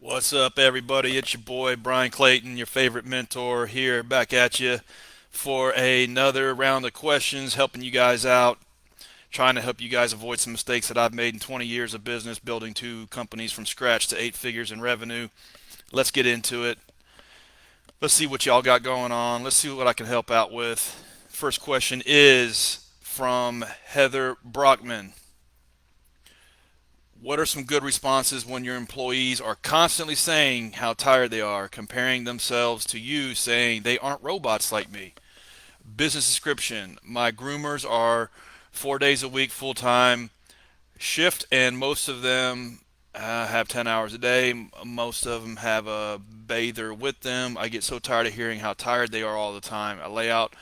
What's up, everybody? It's your boy Bryan Clayton, your favorite mentor, here back at you for another round of questions, helping you guys out, trying to help you guys avoid some mistakes that I've made in 20 years of business, building two companies from scratch to eight figures in revenue. Let's get into it. Let's see what y'all got going on. Let's see what I can help out with. First question is from Heather Brockman. What are some good responses when your employees are constantly saying how tired they are, comparing themselves to you, saying they aren't robots like me? Business description: my groomers are 4 days a week, full time shift, and most of them have 10 hours a day. Most of them have a bather with them. I get so tired of hearing how tired they are all the time. I lay out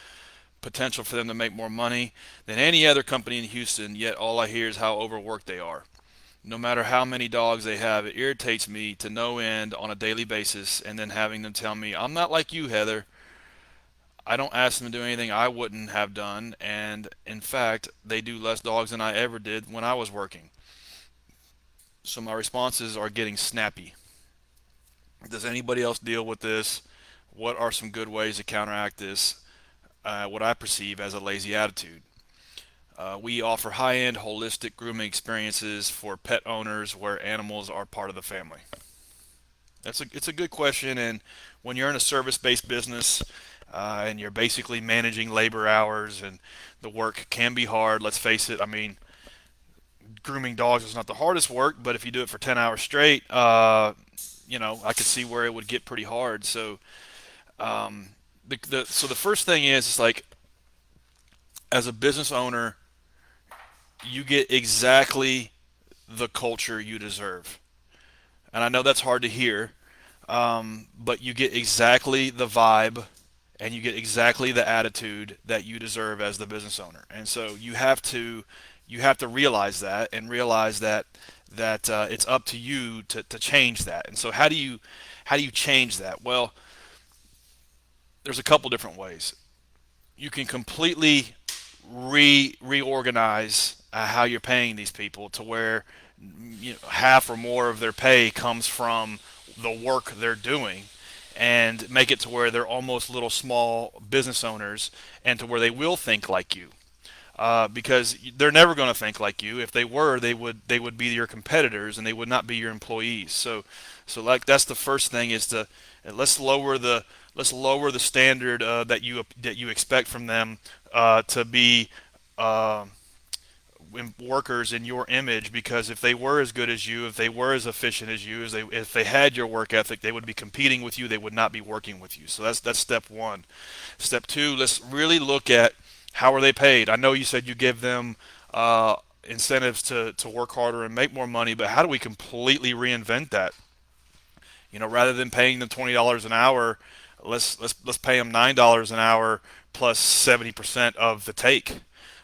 potential for them to make more money than any other company in Houston, yet all I hear is how overworked they are. No matter how many dogs they have, it irritates me to no end on a daily basis, and then having them tell me, I'm not like you, Heather. I don't ask them to do anything I wouldn't have done, and in fact, they do less dogs than I ever did when I was working. So my responses are getting snappy. Does anybody else deal with this? What are some good ways to counteract this? What I perceive as a lazy attitude. We offer high-end holistic grooming experiences for pet owners where animals are part of the family. It's a good question, and when you're in a service-based business and you're basically managing labor hours and the work can be hard. Let's face it. I mean, grooming dogs is not the hardest work, but if you do it for 10 hours straight, I could see where it would get pretty hard. So, so the first thing is like as a business owner, you get exactly the culture you deserve. And I know that's hard to hear, but you get exactly the vibe and you get exactly the attitude that you deserve as the business owner. And so you have to realize that and realize that it's up to you to change that. And so how do you change that? Well, there's a couple different ways. You can completely reorganize how you're paying these people to where half or more of their pay comes from the work they're doing, and make it to where they're almost little small business owners, and to where they will think like you, because they're never going to think like you. If they were, they would be your competitors and they would not be your employees. So like that's the first thing is to let's lower the let's lower the standard that you expect from them to be uh, workers in your image, because if they were as good as you, if they were as efficient as you, if they had your work ethic, they would be competing with you. They would not be working with you. So that's step one. Step two, let's really look at how are they paid. I know you said you give them incentives to work harder and make more money, but how do we completely reinvent that? Rather than paying them $20 an hour, let's pay them $9 an hour plus 70% of the take,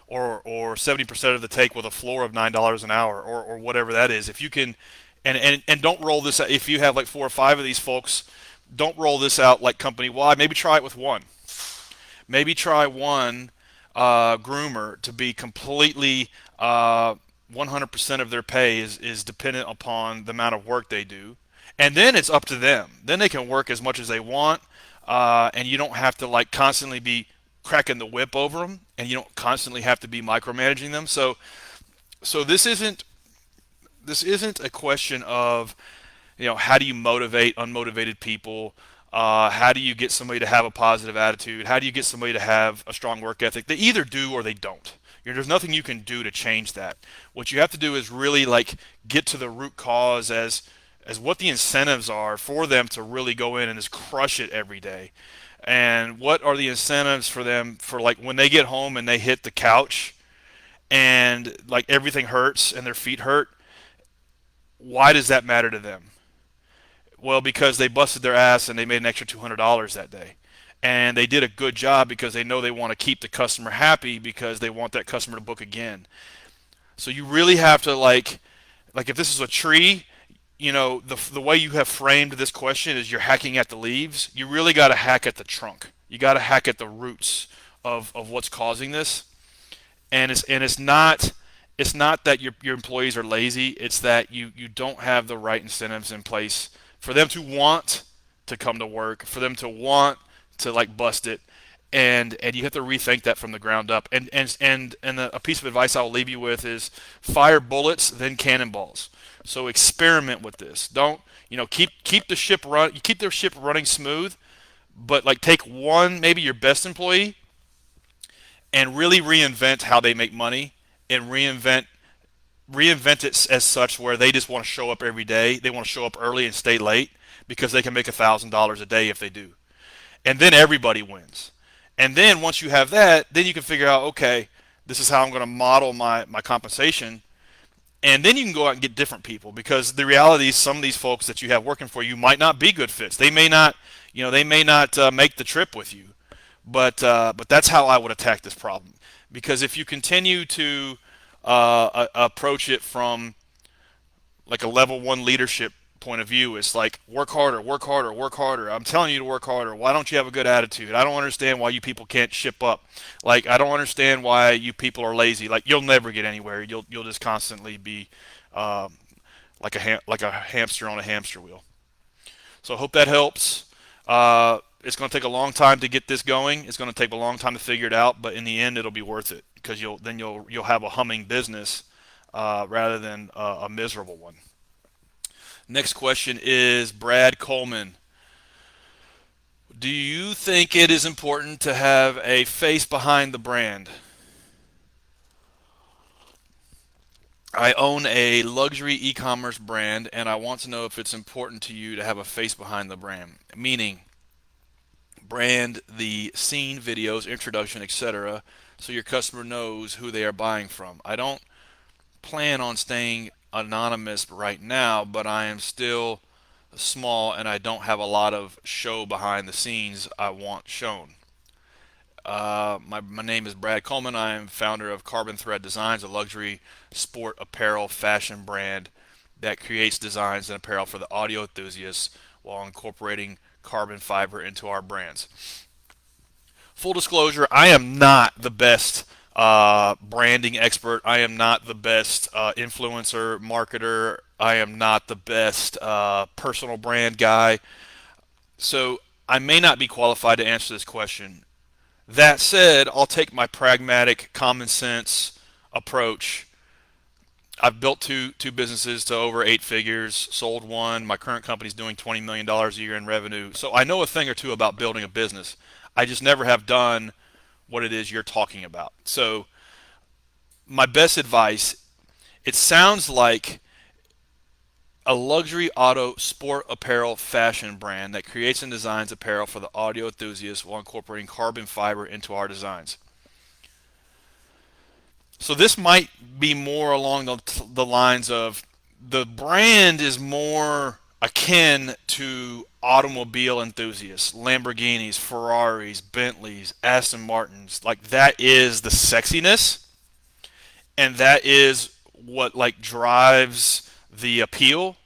or 70% of the take with a floor of $9 an hour, or whatever that is. If you can, and don't roll this out. If you have like four or five of these folks, don't roll this out like company wide. Maybe try it with one. Maybe try one groomer to be completely 100% of their pay is dependent upon the amount of work they do, and then it's up to them. Then they can work as much as they want, and you don't have to like constantly be cracking the whip over them, and you don't constantly have to be micromanaging them. So this isn't a question of how do you motivate unmotivated people. How do you get somebody to have a positive attitude? How do you get somebody to have a strong work ethic? They either do or they don't. There's nothing you can do to change that. What you have to do is really like get to the root cause as what the incentives are for them to really go in and just crush it every day. And what are the incentives for them for like when they get home and they hit the couch and like everything hurts and their feet hurt? Why does that matter to them? Well, because they busted their ass and they made an extra $200 that day. And they did a good job because they know they want to keep the customer happy because they want that customer to book again. So you really have to like if this is a tree, the way you have framed this question is you're hacking at the leaves. You really got to hack at the trunk. You got to hack at the roots of what's causing this. And it's not that your employees are lazy. It's that you don't have the right incentives in place for them to want to come to work, for them to want to like bust it, and you have to rethink that from the ground up. And a piece of advice I'll leave you with is fire bullets, then cannonballs. So experiment with this. Don't keep the ship run, keep their ship running smooth, but like take one, maybe your best employee, and really reinvent how they make money, and reinvent it as such where they just want to show up every day. They want to show up early and stay late because they can make $1,000 a day if they do. And then everybody wins. And then once you have that, then you can figure out, okay, this is how I'm going to model my compensation. And then you can go out and get different people, because the reality is some of these folks that you have working for you might not be good fits. They may not, make the trip with you. But that's how I would attack this problem. Because if you continue to approach it from like a level one leadership point of view, it's like work harder, work harder, work harder. I'm telling you to work harder. Why don't you have a good attitude? I don't understand why you people can't ship up. Like, I don't understand why you people are lazy. Like, you'll never get anywhere. You'll just constantly be like a hamster on a hamster wheel. So I hope that helps. It's going to take a long time to get this going. It's going to take a long time to figure it out, but in the end, it'll be worth it, because you'll have a humming business rather than a miserable one. Next question is Brad Coleman. Do you think it is important to have a face behind the brand? I own a luxury e-commerce brand, and I want to know if it's important to you to have a face behind the brand. Meaning, brand the scene, videos, introduction, etc., so your customer knows who they are buying from. I don't plan on staying anonymous right now, but I am still small and I don't have a lot of show behind the scenes I want shown. My name is Brad Coleman. I am founder of Carbon Thread Designs, a luxury sport apparel fashion brand that creates designs and apparel for the audio enthusiasts while incorporating carbon fiber into our brands. Full disclosure, I am not the best branding expert. I am not the best influencer marketer. I am not the best personal brand guy. So I may not be qualified to answer this question. That said, I'll take my pragmatic, common sense approach. I've built two businesses to over 8 figures, sold one. My current company's doing $20 million a year in revenue. So I know a thing or two about building a business. I just never have done what it is you're talking about. So my best advice, it sounds like a luxury auto sport apparel fashion brand that creates and designs apparel for the audio enthusiasts while incorporating carbon fiber into our designs. So this might be more along the lines of the brand is more akin to automobile enthusiasts, Lamborghinis, Ferraris, Bentleys, Aston Martins. Like, that is the sexiness, and that is what like drives the appeal.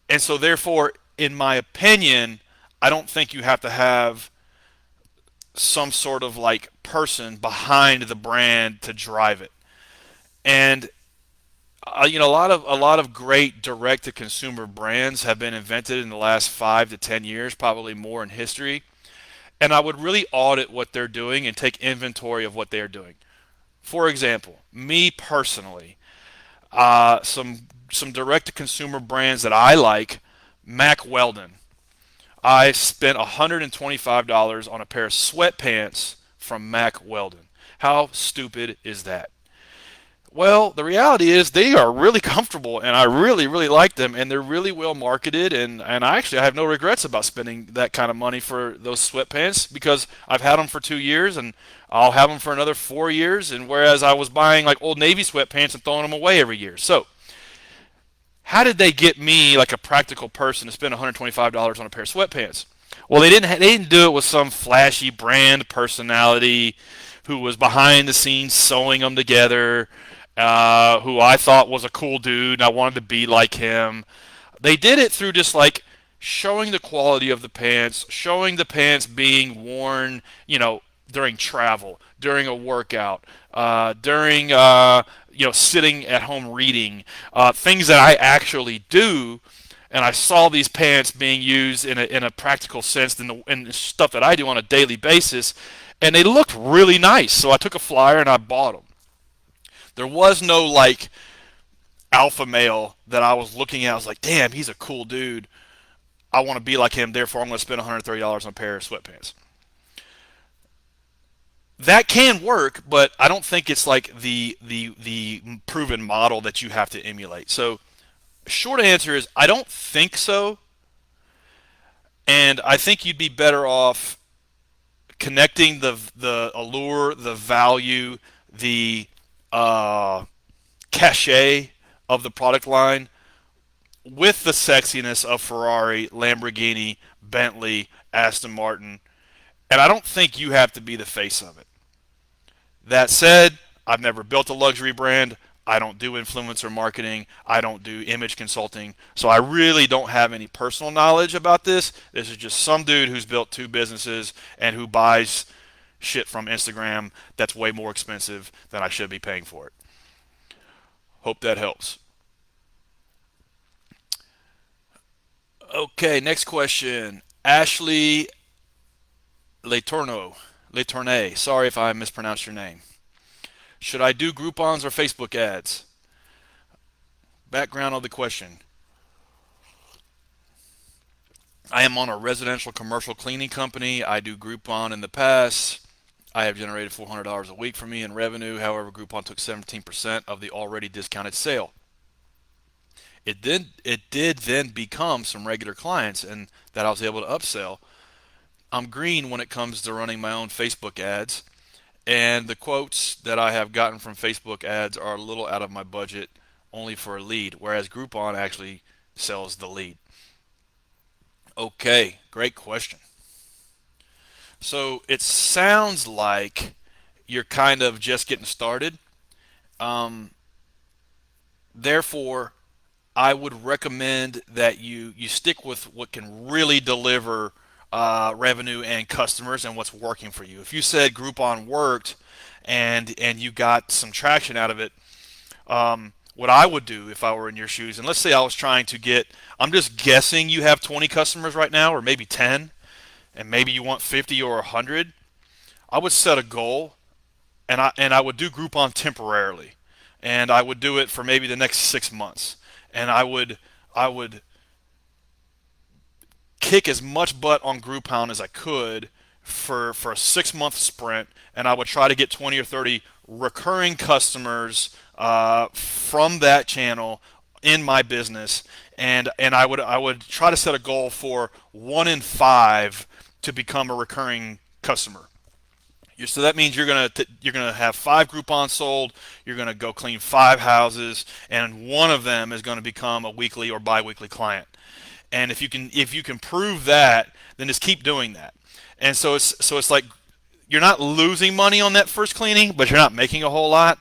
And so therefore, in my opinion, I don't think you have to have some sort of like person behind the brand to drive it. And a lot of great direct to consumer brands have been invented in the last 5 to 10 years, probably more in history. And I would really audit what they're doing and take inventory of what they're doing. For example, me personally, some direct to consumer brands that I like, Mack Weldon. I spent $125 on a pair of sweatpants from Mack Weldon. How stupid is that? Well, the reality is they are really comfortable, and I really, really like them, and they're really well marketed, and I have no regrets about spending that kind of money for those sweatpants, because I've had them for 2 years, and I'll have them for another 4 years, and whereas I was buying like Old Navy sweatpants and throwing them away every year. So how did they get me, like a practical person, to spend $125 on a pair of sweatpants? Well, they didn't do it with some flashy brand personality who was behind the scenes sewing them together, who I thought was a cool dude and I wanted to be like him. They did it through just like showing the quality of the pants, showing the pants being worn, during travel, during a workout, during sitting at home reading, things that I actually do. and I saw these pants being used in a practical sense in the stuff that I do on a daily basis, and they looked really nice. So I took a flyer and I bought them. There was no like alpha male that I was looking at. I was like, damn, he's a cool dude. I want to be like him. Therefore, I'm going to spend $130 on a pair of sweatpants. That can work, but I don't think it's like the proven model that you have to emulate. So, short answer is I don't think so, and I think you'd be better off connecting the allure, the value, the cachet of the product line with the sexiness of Ferrari, Lamborghini, Bentley, Aston Martin, and I don't think you have to be the face of it. That said, I've never built a luxury brand. I don't do influencer marketing. I don't do image consulting. So I really don't have any personal knowledge about this. This is just some dude who's built two businesses and who buys shit from Instagram that's way more expensive than I should be paying for it. Hope that helps. Okay, next question. Ashley Letourneau. Sorry if I mispronounced your name. Should I do Groupons or Facebook ads? Background of the question. I am on a residential commercial cleaning company. I do Groupon in the past. I have generated $400 a week for me in revenue. However, Groupon took 17% of the already discounted sale. It did then become some regular clients and that I was able to upsell. I'm green when it comes to running my own Facebook ads, and the quotes that I have gotten from Facebook ads are a little out of my budget only for a lead, whereas Groupon actually sells the lead. Okay, great question. So it sounds like you're kind of just getting started. Um, Therefore, I would recommend that you stick with what can really deliver revenue and customers and what's working for you. If you said Groupon worked and you got some traction out of it, what I would do if I were in your shoes, and let's say I was trying to get, I'm just guessing you have 20 customers right now, or maybe 10, and maybe you want 50 or 100. I would set a goal, and I would do Groupon temporarily, and I would do it for maybe the next 6 months, and I would kick as much butt on Groupon as I could for a 6 month sprint, and I would try to get 20 or 30 recurring customers from that channel in my business, and I would try to set a goal for 1 in 5 to become a recurring customer. So that means you're gonna have 5 Groupons sold. You're gonna go clean 5 houses, and one of them is gonna become a weekly or biweekly client. And if you can prove that, then just keep doing that. And so it's like you're not losing money on that first cleaning, but you're not making a whole lot.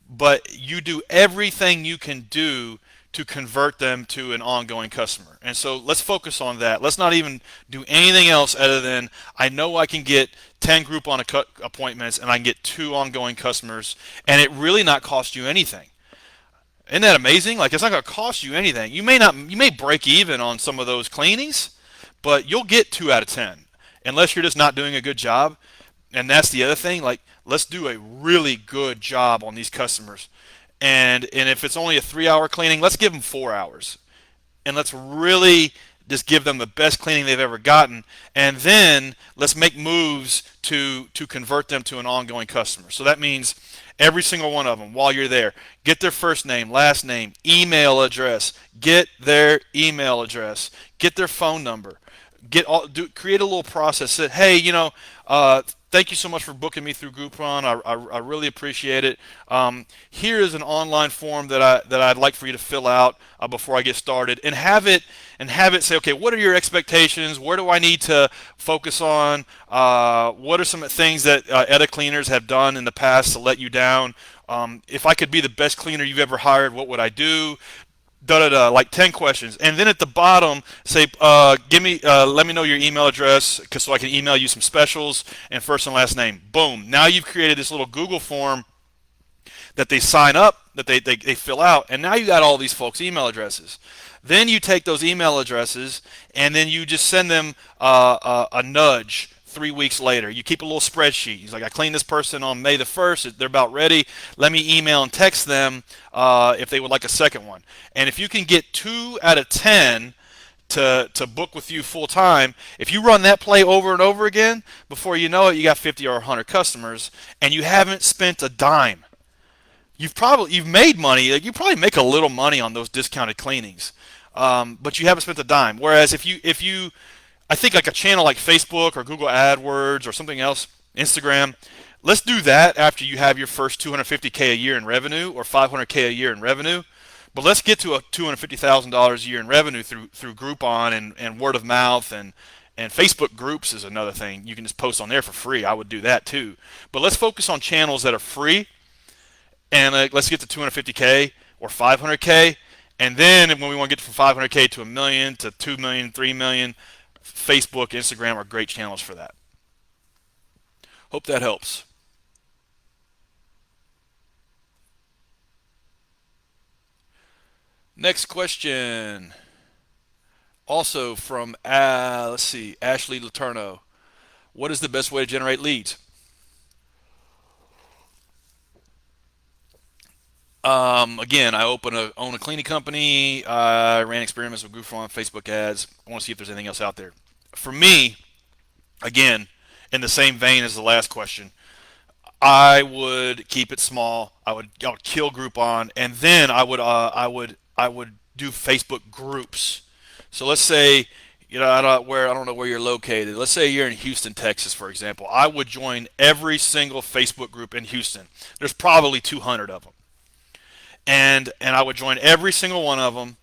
But you do everything you can do to convert them to an ongoing customer. And so let's focus on that. Let's not even do anything else other than I know I can get 10 Groupon appointments and I can get 2 ongoing customers, and it really not cost you anything. Isn't that amazing? Like, it's not going to cost you anything. You may break even on some of those cleanings, but you'll get 2 out of 10 unless you're just not doing a good job. And that's the other thing. Like, let's do a really good job on these customers. And if it's only a 3 hour cleaning, let's give them 4 hours, and let's really just give them the best cleaning they've ever gotten, and then let's make moves to convert them to an ongoing customer. So that means every single one of them, while you're there, get their first name, last name, email address, get their email address, get their phone number, create a little process that, hey, thank you so much for booking me through Groupon. I really appreciate it. Here is an online form that I'd like for you to fill out before I get started, and have it say, okay, what are your expectations? Where do I need to focus on? What are some things that other cleaners have done in the past to let you down? If I could be the best cleaner you've ever hired, what would I do? Da da da, like 10 questions, and then at the bottom say, let me know your email address, so I can email you some specials, and first and last name. Boom! Now you've created this little Google form that they sign up that they fill out, and now you got all these folks' email addresses. Then you take those email addresses and then you just send them a nudge 3 weeks later. You keep a little spreadsheet. He's like, I cleaned this person on May the 1st. They're about ready. Let me email and text them if they would like a second one. And if you can get 2 out of 10 to book with you full time, if you run that play over and over again, before you know it, you got 50 or 100 customers, and you haven't spent a dime. You've made money. Like, you probably make a little money on those discounted cleanings, but you haven't spent a dime. Whereas if you I think like a channel like Facebook or Google AdWords or something else, Instagram, let's do that after you have your first 250K a year in revenue or 500K a year in revenue. But let's get to a $250,000 a year in revenue through Groupon and word of mouth and Facebook groups is another thing. You can just post on there for free. I would do that too. But let's focus on channels that are free, and let's get to 250K or 500K. And then when we want to get from 500K to a million to 2 million, 3 million, Facebook, Instagram are great channels for that. Hope that helps. Next question. Also from, let's see, Ashley Laterno. What is the best way to generate leads? Again, I own a cleaning company. I ran experiments with Groupon, Facebook ads. I want to see if there's anything else out there. For me, again, in the same vein as the last question, I would keep it small. I would kill Groupon, and then I would do Facebook groups. So let's say, I don't know where you're located. Let's say you're in Houston, Texas, for example. I would join every single Facebook group in Houston. There's probably 200 of them, and I would join every single one of them,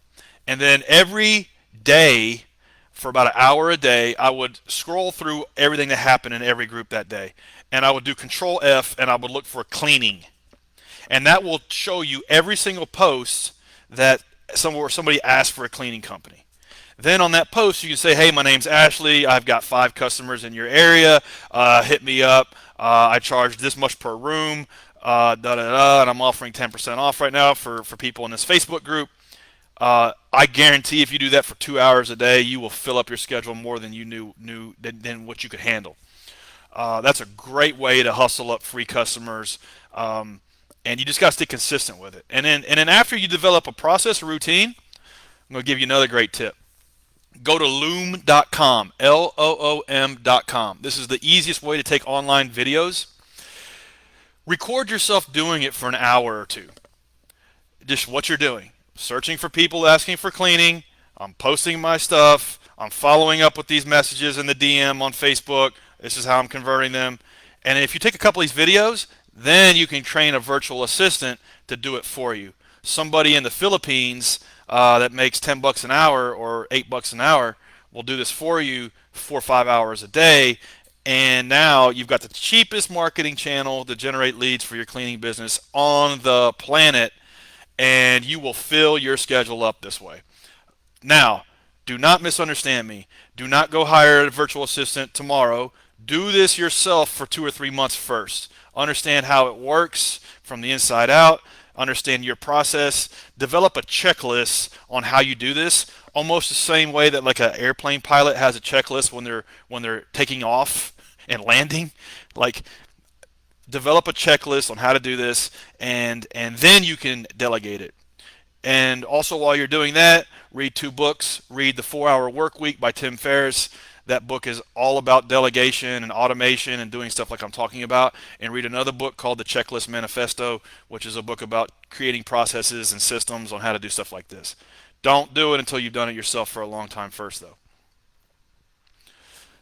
and then every day for about an hour a day, I would scroll through everything that happened in every group that day, and I would do Control F, and I would look for cleaning, and that will show you every single post that somebody asked for a cleaning company. Then on that post, you can say, hey, my name's Ashley. I've got 5 customers in your area. Hit me up. I charge this much per room. And I'm offering 10% off right now for people in this Facebook group. I guarantee if you do that for 2 hours a day, you will fill up your schedule more than you knew than what you could handle. That's a great way to hustle up free customers, and you just got to stay consistent with it. And then after you develop a process, a routine, I'm going to give you another great tip. Go to loom.com, loom.com. This is the easiest way to take online videos. Record yourself doing it for an hour or two. Just what you're doing. Searching for people asking for cleaning. I'm posting my stuff. I'm following up with these messages in the DM on Facebook. This is how I'm converting them. And if you take a couple of these videos, then you can train a virtual assistant to do it for you. Somebody in the Philippines that makes $10 an hour or $8 an hour will do this for you 4 or 5 hours a day. And now you've got the cheapest marketing channel to generate leads for your cleaning business on the planet, and you will fill your schedule up this way. Now, do not misunderstand me. Do not go hire a virtual assistant tomorrow. Do this yourself for 2 or 3 months first. Understand how it works from the inside out. Understand your process. Develop a checklist on how you do this, almost the same way that like an airplane pilot has a checklist when they're taking off and landing. Like, develop a checklist on how to do this, and then you can delegate it. And also, while you're doing that, read 2 books. Read The 4-Hour Work Week by Tim Ferriss. That book is all about delegation and automation and doing stuff like I'm talking about. And read another book called The Checklist Manifesto, which is a book about creating processes and systems on how to do stuff like this. Don't do it until you've done it yourself for a long time first, though.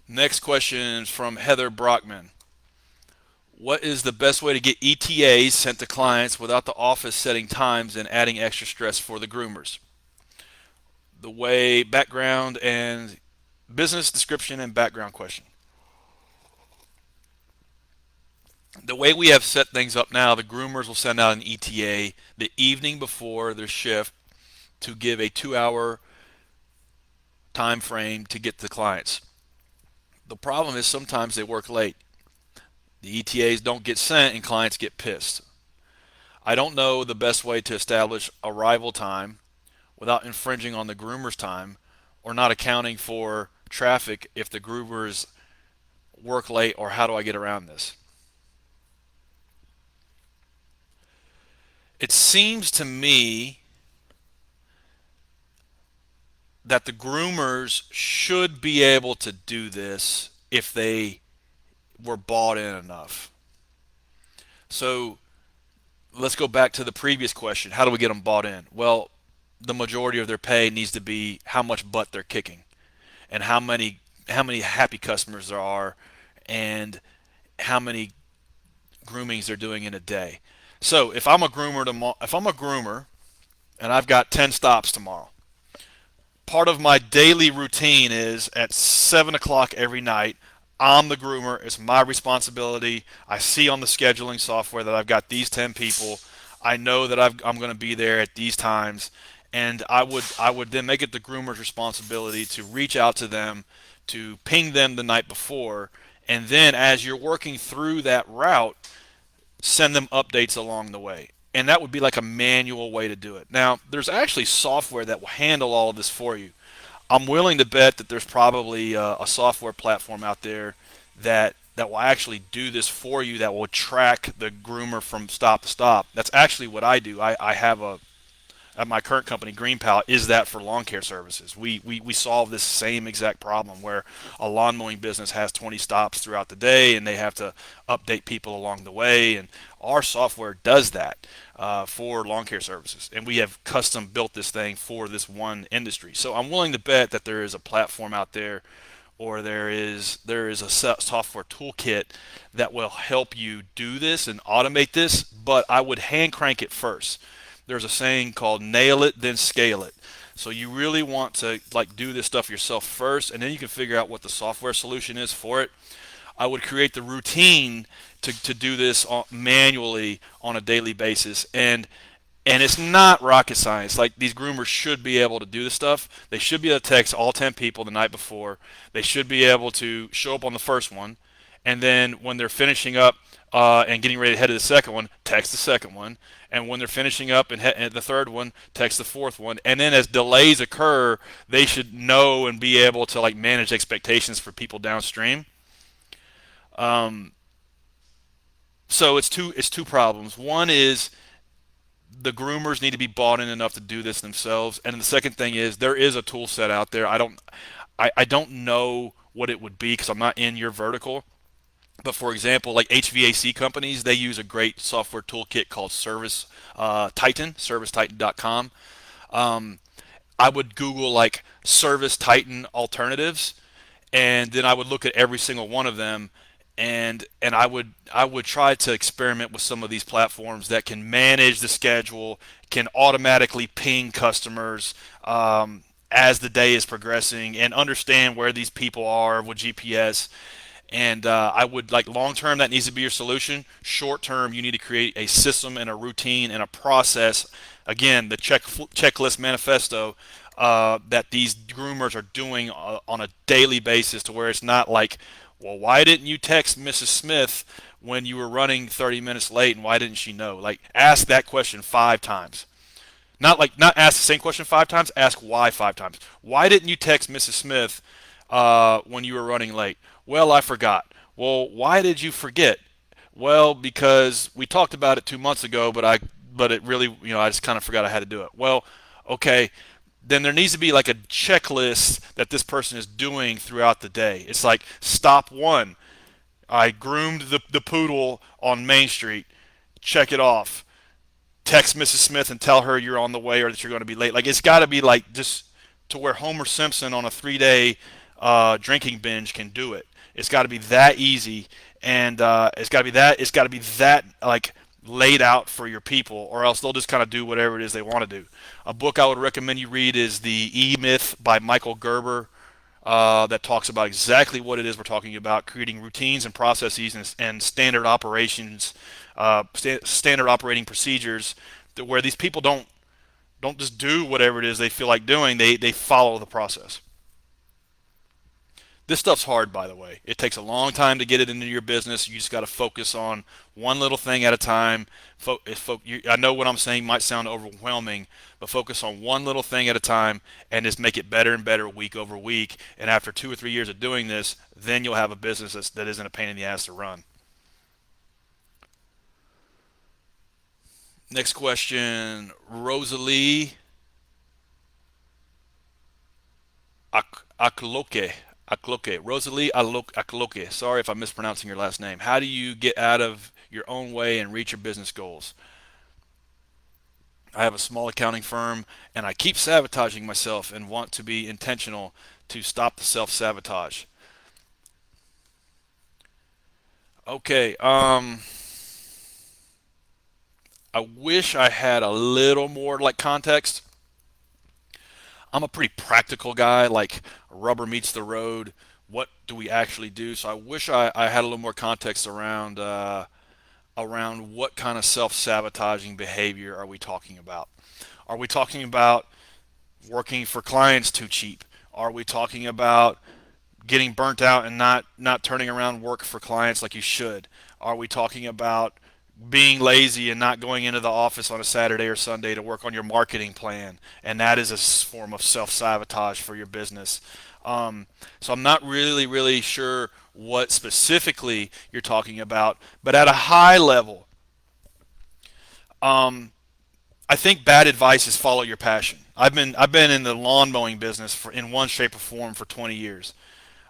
Next question is from Heather Brockman. What is the best way to get ETAs sent to clients without the office setting times and adding extra stress for the groomers? The way background and business description and background question. The way we have set things up now, the groomers will send out an ETA the evening before their shift to give a 2-hour time frame to get to the clients. The problem is sometimes they work late. The ETAs don't get sent and clients get pissed. I don't know the best way to establish arrival time without infringing on the groomer's time or not accounting for traffic if the groomers work late, or how do I get around this? It seems to me that the groomers should be able to do this if they were bought in enough. So let's go back to the previous question. How do we get them bought in? Well, the majority of their pay needs to be how much butt they're kicking and how many happy customers there are and how many groomings they're doing in a day. So if I'm a groomer and I've got 10 stops tomorrow, part of my daily routine is at 7 o'clock every night. I'm the groomer. It's my responsibility. I see on the scheduling software that I've got these 10 people. I know that I'm going to be there at these times, and I would then make it the groomer's responsibility to reach out to them, to ping them the night before, and then as you're working through that route, send them updates along the way. And that would be like a manual way to do it. Now, there's actually software that will handle all of this for you. I'm willing to bet that there's probably a software platform out there that will actually do this for you, that will track the groomer from stop to stop. That's actually what I do. I have a at my current company, Green Palette, is that for lawn care services. We solve this same exact problem where a lawn mowing business has 20 stops throughout the day and they have to update people along the way. And our software does that for lawn care services. And we have custom built this thing for this one industry. So I'm willing to bet that there is a platform out there, or there is a software toolkit that will help you do this and automate this, but I would hand crank it first. There's a saying called nail it then scale it. So you really want to like do this stuff yourself first, and then you can figure out what the software solution is for it. I would create the routine to do this manually on a daily basis, and it's not rocket science. Like, these groomers should be able to do this stuff. They should be able to text all 10 people the night before. They should be able to show up on the first one, and then when they're finishing up and getting ready to head to the second one, text the second one. And when they're finishing up and the third one, text the fourth one. And then as delays occur, they should know and be able to like manage expectations for people downstream. Um, so it's two problems. One is the groomers need to be bought in enough to do this themselves, and the second thing is there is a tool set out there. I don't know what it would be because I'm not in your vertical. But for example, like HVAC companies, they use a great software toolkit called Service Titan, ServiceTitan.com. Um, I would Google like Service Titan alternatives, and then I would look at every single one of them, and I would try to experiment with some of these platforms that can manage the schedule, can automatically ping customers as the day is progressing, and understand where these people are with GPS. And I would like long term that needs to be your solution. Short term, you need to create a system and a routine and a process. Again, the checklist manifesto that these groomers are doing on a daily basis, to where it's not like, well, why didn't you text Mrs. Smith when you were running 30 minutes late, and why didn't she know? Like, ask that question 5 times. Not ask the same question 5 times. Ask why 5 times. Why didn't you text Mrs. Smith when you were running late? Well, I forgot. Well, why did you forget? Well, because we talked about it 2 months ago, but it really, I just kind of forgot I had to do it. Well, okay, then there needs to be like a checklist that this person is doing throughout the day. It's like stop one. I groomed the poodle on Main Street. Check it off. Text Mrs. Smith and tell her you're on the way or that you're going to be late. Like, it's got to be like just to where Homer Simpson on a 3-day drinking binge can do it. It's got to be that easy, and it's got to be that like laid out for your people, or else they'll just kind of do whatever it is they want to do. A book I would recommend you read is The E Myth by Michael Gerber. That talks about exactly what it is we're talking about: creating routines and processes and standard operations, standard operating procedures, where these people don't just do whatever it is they feel like doing. They follow the process. This stuff's hard, by the way. It takes a long time to get it into your business. You just got to focus on one little thing at a time. I know what I'm saying might sound overwhelming, but focus on one little thing at a time and just make it better and better week over week. And after 2 or 3 years of doing this, then you'll have a business that isn't a pain in the ass to run. Next question, Rosalie Akloke. Akloke. Rosalie Akloke. Sorry if I'm mispronouncing your last name. How do you get out of your own way and reach your business goals? I have a small accounting firm and I keep sabotaging myself and want to be intentional to stop the self sabotage. Okay, I wish I had a little more like context. I'm a pretty practical guy, like rubber meets the road. What do we actually do? So I wish I had a little more context around what kind of self-sabotaging behavior are we talking about? Are we talking about working for clients too cheap? Are we talking about getting burnt out and not turning around work for clients like you should? Are we talking about being lazy and not going into the office on a Saturday or Sunday to work on your marketing plan, and that is a form of self-sabotage for your business? So I'm not really sure what specifically you're talking about, but at a high level, I think bad advice is follow your passion. I've been in the lawn mowing business for in one shape or form for 20 years.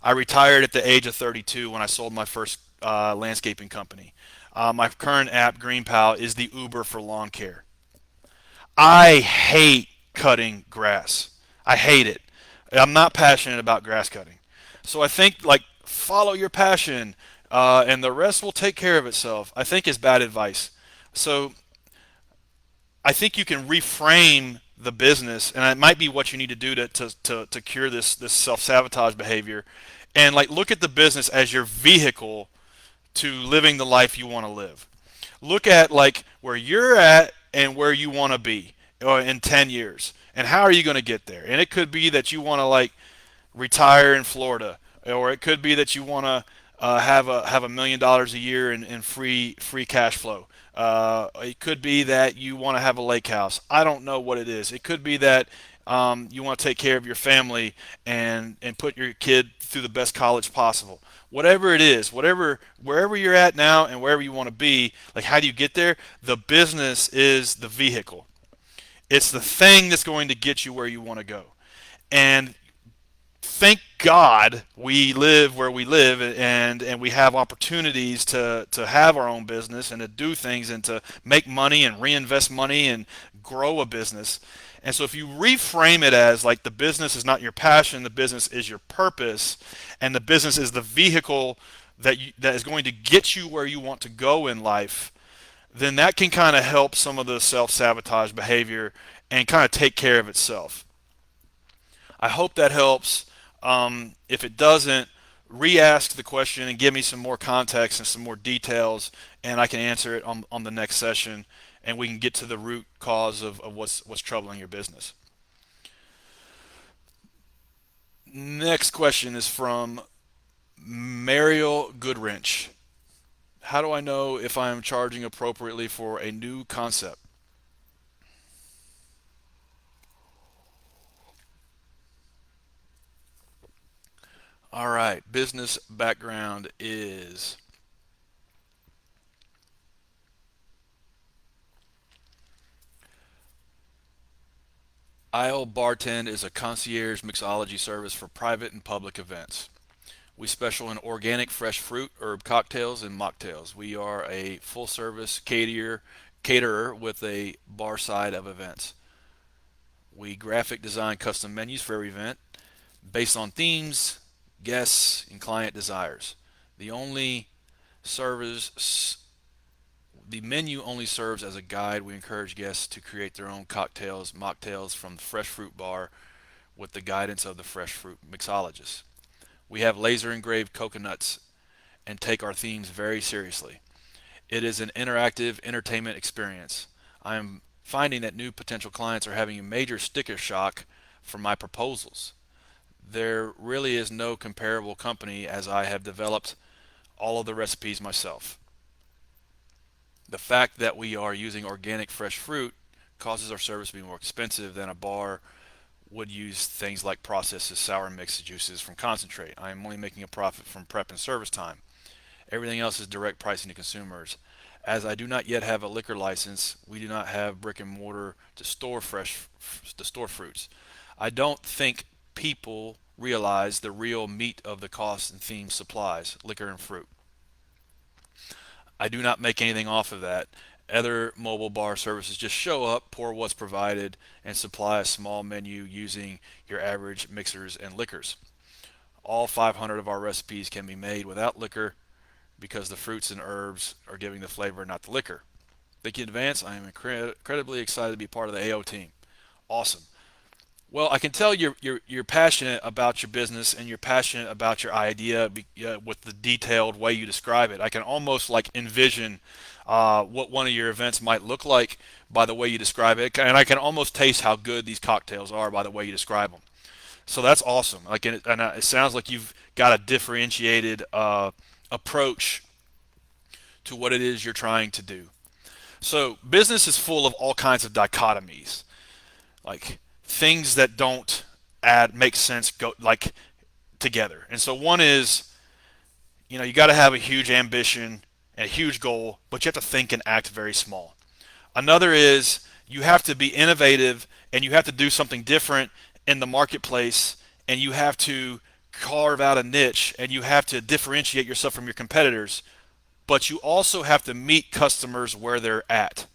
I retired at the age of 32 when I sold my first landscaping company. My current app, GreenPal, is the Uber for lawn care. I hate cutting grass. I hate it. I'm not passionate about grass cutting. So I think like follow your passion, and the rest will take care of itself. I think is bad advice. So I think you can reframe the business, and it might be what you need to do to cure this self sabotage behavior, and like look at the business as your vehicle to living the life you want to live. Look at like where you're at and where you want to be in 10 years, and how are you going to get there. And it could be that you want to like retire in Florida, or it could be that you want to have $1 million a year in free cash flow. It could be that you want to have a lake house. I don't know what it is. It could be that you want to take care of your family and put your kid through the best college possible. Whatever it is, whatever wherever you're at now and wherever you want to be, like how do you get there? The business is the vehicle. It's the thing that's going to get you where you want to go. And thank God we live where we live, and we have opportunities to have our own business and to do things and to make money and reinvest money and grow a business. And so if you reframe it as like the business is not your passion, the business is your purpose, and the business is the vehicle that is going to get you where you want to go in life, then that can kind of help some of the self-sabotage behavior and kind of take care of itself. I hope that helps. If it doesn't, re-ask the question and give me some more context and some more details, and I can answer it on the next session, and we can get to the root cause of what's troubling your business. Next question is from Mariel Goodwrench. How do I know if I am charging appropriately for a new concept? All right, business background is Isle Bartend is a concierge mixology service for private and public events. We special in organic fresh fruit, herb cocktails, and mocktails. We are a full service caterer with a bar side of events. We graphic design custom menus for every event based on themes, guests, and client desires. The only serves the menu only serves as a guide. We encourage guests to create their own cocktails, mocktails from the fresh fruit bar with the guidance of the fresh fruit mixologist. We have laser engraved coconuts and take our themes very seriously. It is an interactive entertainment experience. I am finding that new potential clients are having a major sticker shock from my proposals. There really is no comparable company as I have developed all of the recipes myself. The fact that we are using organic fresh fruit causes our service to be more expensive than a bar would use things like processed sour mixed juices from concentrate. I am only making a profit from prep and service time. Everything else is direct pricing to consumers. As I do not yet have a liquor license, we do not have brick and mortar to store fruits. I don't think people realize the real meat of the cost and theme supplies, liquor and fruit. I do not make anything off of that. Other mobile bar services just show up, pour what's provided, and supply a small menu using your average mixers and liquors. All 500 of our recipes can be made without liquor because the fruits and herbs are giving the flavor, not the liquor. Thank you in advance. I am incredibly excited to be part of the AO team. Awesome. Well, I can tell you're passionate about your business and you're passionate about your idea with the detailed way you describe it. I can almost like envision what one of your events might look like by the way you describe it, and I can almost taste how good these cocktails are by the way you describe them. So that's awesome. Like, and it sounds like you've got a differentiated approach to what it is you're trying to do. So business is full of all kinds of dichotomies, like things that don't add make sense go like together. And so one is, you got to have a huge ambition and a huge goal, but you have to think and act very small. Another is you have to be innovative and you have to do something different in the marketplace and you have to carve out a niche and you have to differentiate yourself from your competitors, but you also have to meet customers where they're at.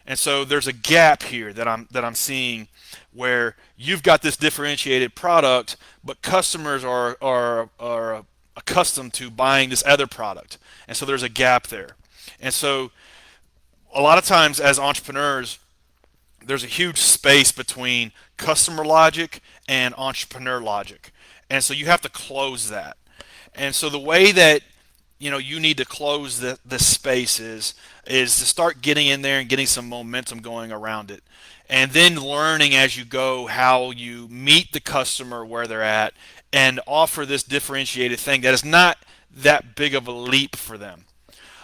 And so there's a gap here that I'm seeing where you've got this differentiated product, but customers are accustomed to buying this other product. And so there's a gap there. And so a lot of times as entrepreneurs, there's a huge space between customer logic and entrepreneur logic. And so you have to close that. And so the way that you need to close the space is to start getting in there and getting some momentum going around it, and then learning as you go how you meet the customer where they're at and offer this differentiated thing that is not that big of a leap for them.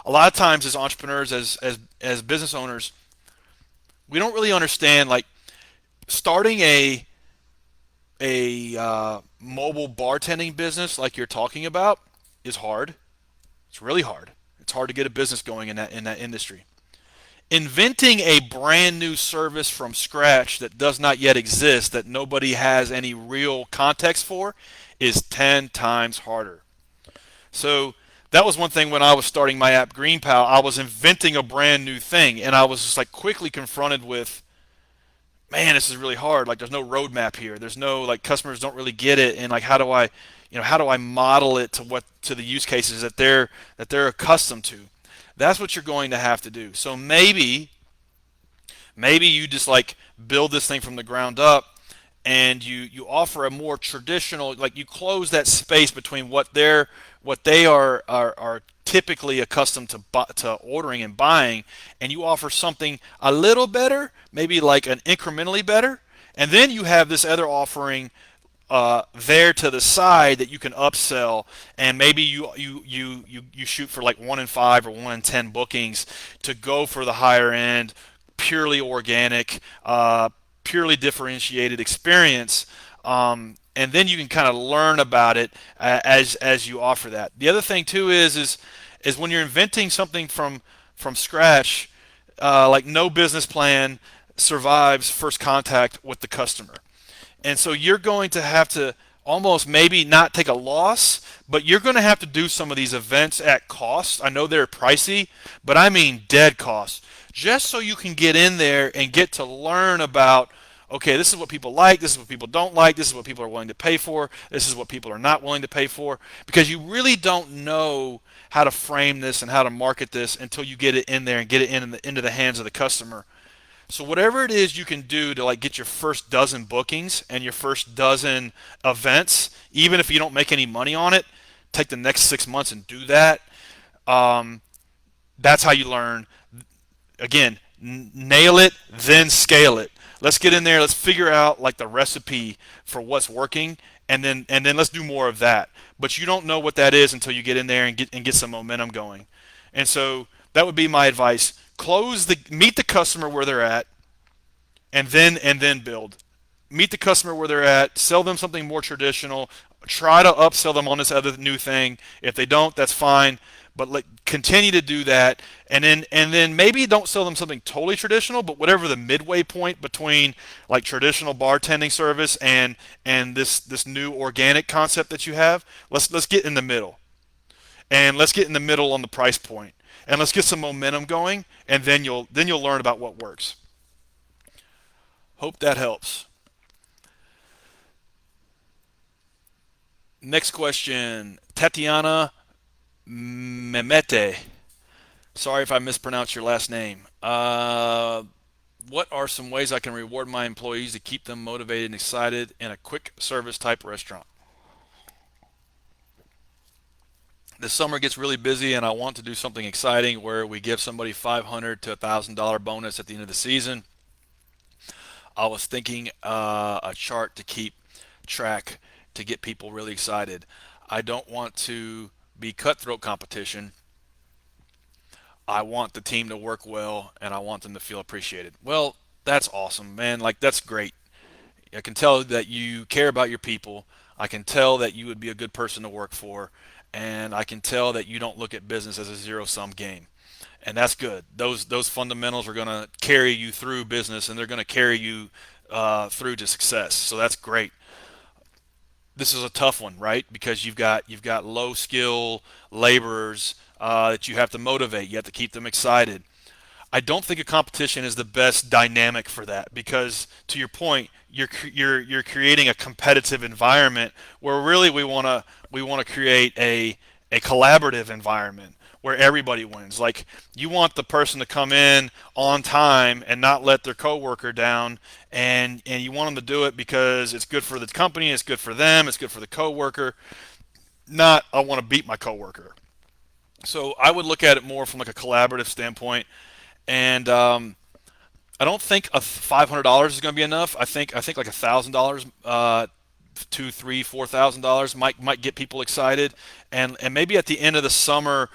A lot of times as entrepreneurs, as business owners, we don't really understand like starting a mobile bartending business like you're talking about is hard. It's really hard. It's hard to get a business going in that industry. Inventing a brand new service from scratch that does not yet exist, that nobody has any real context for, is 10 times harder. So that was one thing when I was starting my app GreenPal. I was inventing a brand new thing, and I was just like quickly confronted with, man, this is really hard. Like, there's no roadmap here. There's no like customers don't really get it, and like how do I model it to the use cases that they're accustomed to? That's what you're going to have to do. So maybe you just like build this thing from the ground up and you offer a more traditional, like you close that space between what they are typically accustomed to ordering and buying, and you offer something a little better, maybe like an incrementally better, and then you have this other offering there to the side that you can upsell, and maybe you shoot for like 1 in 5 or 1 in 10 bookings to go for the higher end, purely organic, purely differentiated experience. And then you can kind of learn about it as you offer that. The other thing too is when you're inventing something from scratch, like no business plan survives first contact with the customer. And so you're going to have to almost maybe not take a loss, but you're going to have to do some of these events at cost. I know they're pricey, but I mean dead cost. Just so you can get in there and get to learn about, okay, this is what people like, this is what people don't like, this is what people are willing to pay for, this is what people are not willing to pay for, because you really don't know how to frame this and how to market this until you get it in there and get it into the hands of the customer. So whatever it is you can do to like get your first dozen bookings and your first dozen events, even if you don't make any money on it, take the next 6 months and do that. That's how you learn. Again, nail it, then scale it. let's get in there. Let's figure out like the recipe for what's working, and then let's do more of that. But you don't know what that is until you get in there and get some momentum going. And so that would be my advice. Meet the customer where they're at, and then build. Meet the customer where they're at. Sell them something more traditional. Try to upsell them on this other new thing. If they don't, that's fine. But continue to do that, and then maybe don't sell them something totally traditional, but whatever the midway point between like traditional bartending service and this new organic concept that you have. Let's get in the middle, and let's get in the middle on the price point, and let's get some momentum going, and then you'll learn about what works. Hope that helps. Next question, Tatiana Memete. Sorry if I mispronounced your last name. What are some ways I can reward my employees to keep them motivated and excited in a quick service type restaurant? The summer gets really busy, and I want to do something exciting where we give somebody $500 to $1,000 bonus at the end of the season. I was thinking a chart to keep track to get people really excited. I don't want to be cutthroat competition. I want the team to work well, and I want them to feel appreciated. Well, that's awesome, man. Like, that's great. I can tell that you care about your people. I can tell that you would be a good person to work for, and I can tell that you don't look at business as a zero-sum game. And that's good. Those fundamentals are going to carry you through business, and they're going to carry you through to success. So that's great. This is a tough one, right? Because you've got low skill laborers that you have to motivate. You have to keep them excited. I don't think a competition is the best dynamic for that because, to your point, you're creating a competitive environment where really we want to create a collaborative environment where everybody wins. Like, you want the person to come in on time and not let their coworker down, and you want them to do it because it's good for the company, it's good for them, it's good for the coworker. Not I want to beat my coworker. So I would look at it more from like a collaborative standpoint, and I don't think a $500 is going to be enough. I think like $1,000, two, three, $4,000 might get people excited, and maybe at the end of the summer,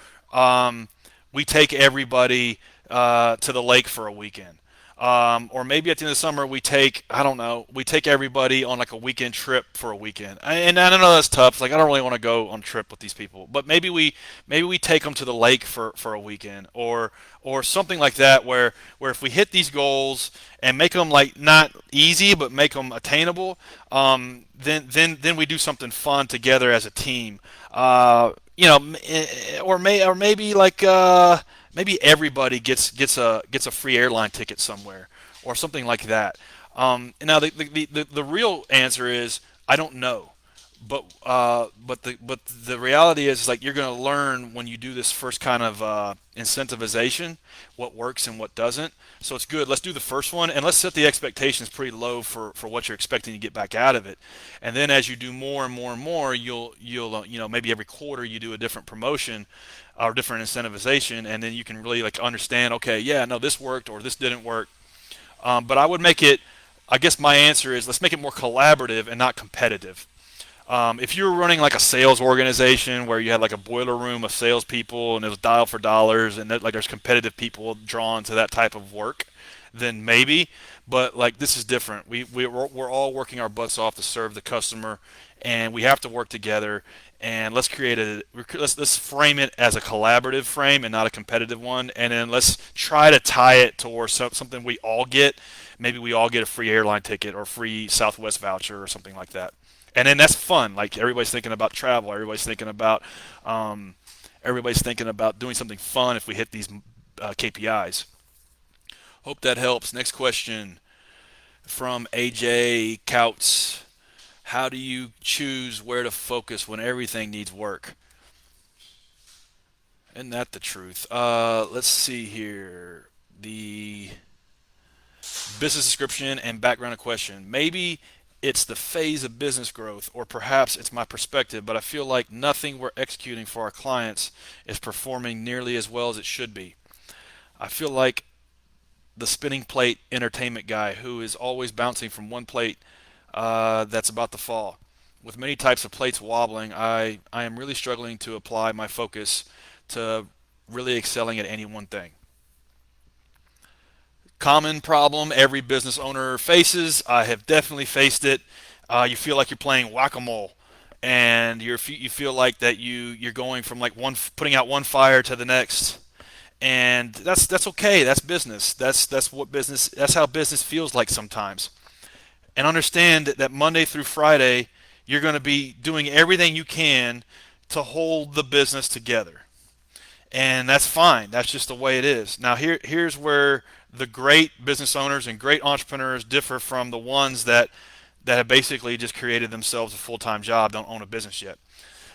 we take everybody to the lake for a weekend. Or maybe at the end of the summer I don't know, we take everybody on like a weekend trip for a weekend. And I don't know that's tough. Like, I don't really want to go on a trip with these people, but maybe we take them to the lake for a weekend, or something like that, where if we hit these goals and make them like not easy but make them attainable, then we do something fun together as a team. Or maybe like maybe everybody gets a free airline ticket somewhere or something like that. Now the real answer is I don't know, but the reality is like you're going to learn when you do this first kind of incentivization what works and what doesn't. So it's good. Let's do the first one, and let's set the expectations pretty low for what you're expecting to get back out of it. And then as you do more and more and more, you'll maybe every quarter you do a different promotion or different incentivization, and then you can really like understand. Okay, yeah, no, this worked or this didn't work. But I would make it. I guess my answer is let's make it more collaborative and not competitive. If you were running like a sales organization where you had like a boiler room of salespeople and it was dial for dollars and that, like, there's competitive people drawn to that type of work, then maybe. But like, this is different. We're all working our butts off to serve the customer, and we have to work together. And let's frame it as a collaborative frame and not a competitive one. And then let's try to tie it towards something we all get. Maybe we all get a free airline ticket or free Southwest voucher or something like that. And then that's fun. Like, everybody's thinking about travel. Everybody's thinking about doing something fun if we hit these KPIs. Hope that helps. Next question from AJ Couts. How do you choose where to focus when everything needs work? Isn't that the truth? Let's see here. The business description and background of question. Maybe it's the phase of business growth, or perhaps it's my perspective, but I feel like nothing we're executing for our clients is performing nearly as well as it should be. I feel like the spinning plate entertainment guy who is always bouncing from one plate that's about to fall. With many types of plates wobbling, I am really struggling to apply my focus to really excelling at any one thing. Common problem every business owner faces. I have definitely faced it. You feel like you're playing whack-a-mole, and you feel like that you're going from like one putting out one fire to the next, and that's okay. That's business. That's what business. That's how business feels like sometimes. And understand that Monday through Friday, you're going to be doing everything you can to hold the business together, and that's fine. That's just the way it is. Now here's where the great business owners and great entrepreneurs differ from the ones that have basically just created themselves a full-time job, don't own a business yet.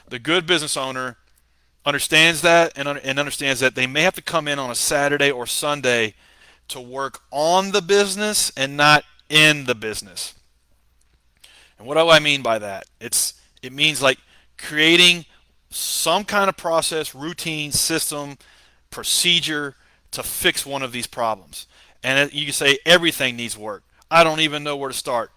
The good business owner understands that and understands that they may have to come in on a Saturday or Sunday to work on the business and not in the business. And what do I mean by that? It means like creating some kind of process, routine, system, procedure to fix one of these problems. And you can say everything needs work. I don't even know where to start.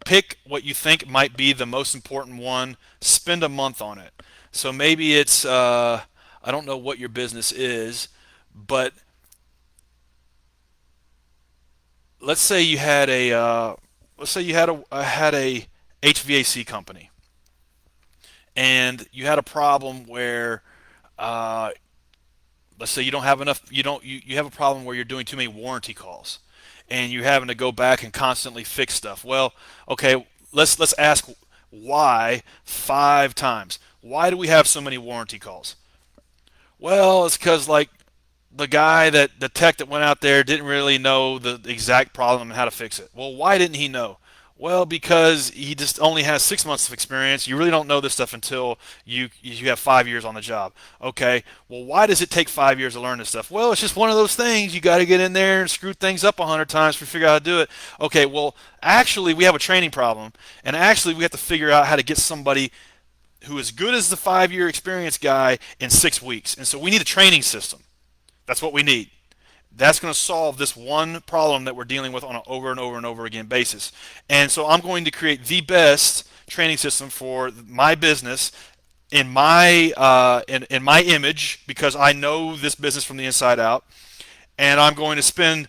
Pick what you think might be the most important one. Spend a month on it. So maybe it's I don't know what your business is, but let's say you had a HVAC company, and you had a problem where uh, let's say you don't have enough you have a problem where you're doing too many warranty calls, and you're having to go back and constantly fix stuff. Well, okay, let's ask why 5 times. Why do we have so many warranty calls? Well, it's because like the tech that went out there didn't really know the exact problem and how to fix it. Well, why didn't he know? Well, because he just only has 6 months of experience. You really don't know this stuff until you have 5 years on the job. Okay. Well, why does it take 5 years to learn this stuff? Well, it's just one of those things. You got to get in there and screw things up 100 times to figure out how to do it. Okay. Well, actually, we have a training problem, and actually, we have to figure out how to get somebody who is good as the 5 year experience guy in 6 weeks. And so we need a training system. That's what we need. That's going to solve this one problem that we're dealing with on an over and over and over again basis. And so I'm going to create the best training system for my business in my image, because I know this business from the inside out, and I'm going to spend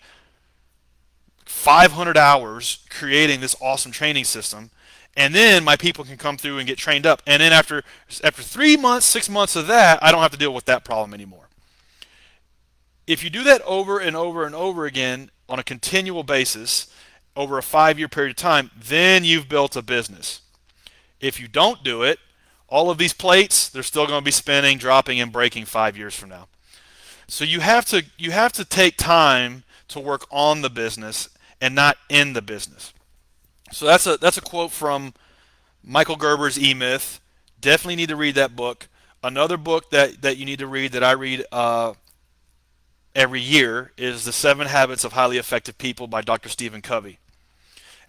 500 hours creating this awesome training system. And then my people can come through and get trained up. And then after 3 months, 6 months of that, I don't have to deal with that problem anymore. If you do that over and over and over again on a continual basis over a 5 year period of time, then you've built a business. If you don't do it, all of these plates, they're still going to be spinning, dropping, and breaking 5 years from now. So you have to take time to work on the business and not in the business. So that's a quote from Michael Gerber's E-Myth. Definitely need to read that book. Another book that you need to read that I read every year is The 7 Habits of Highly Effective People by Dr. Stephen Covey.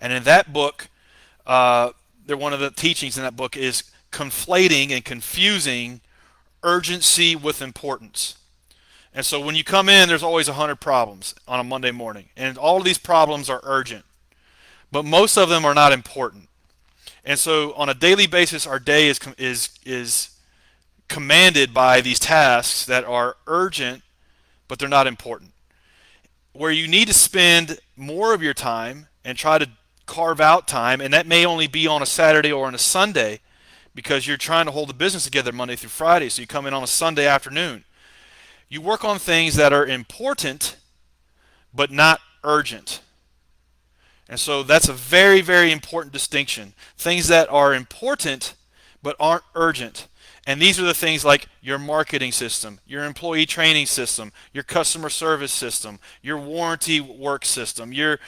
And in that book, one of the teachings in that book is conflating and confusing urgency with importance. And so when you come in, there's always 100 problems on a Monday morning. And all of these problems are urgent. But most of them are not important. And so on a daily basis, our day is commanded by these tasks that are urgent, but they're not important. Where you need to spend more of your time and try to carve out time, and that may only be on a Saturday or on a Sunday, because you're trying to hold the business together Monday through Friday, so you come in on a Sunday afternoon. You work on things that are important, but not urgent. And so that's a very, very important distinction. Things that are important, but aren't urgent. And these are the things like your marketing system, your employee training system, your customer service system, your warranty work system, your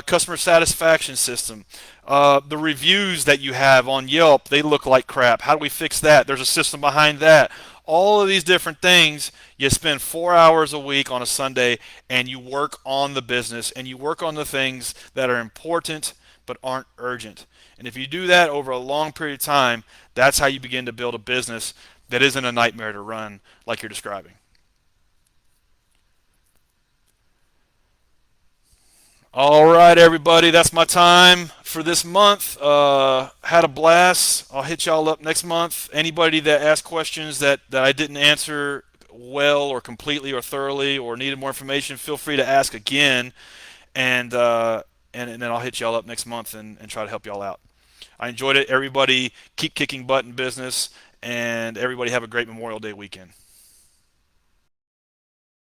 customer satisfaction system, the reviews that you have on Yelp, they look like crap. How do we fix that? There's a system behind that. All of these different things, you spend 4 hours a week on a Sunday, and you work on the business, and you work on the things that are important but aren't urgent. And if you do that over a long period of time, that's how you begin to build a business that isn't a nightmare to run like you're describing. All right, everybody, that's my time for this month. Had a blast. I'll hit y'all up next month. Anybody that asked questions that I didn't answer well or completely or thoroughly or needed more information, feel free to ask again, and and then I'll hit y'all up next month and try to help y'all out. I enjoyed it. Everybody keep kicking butt in business, and everybody have a great Memorial Day weekend.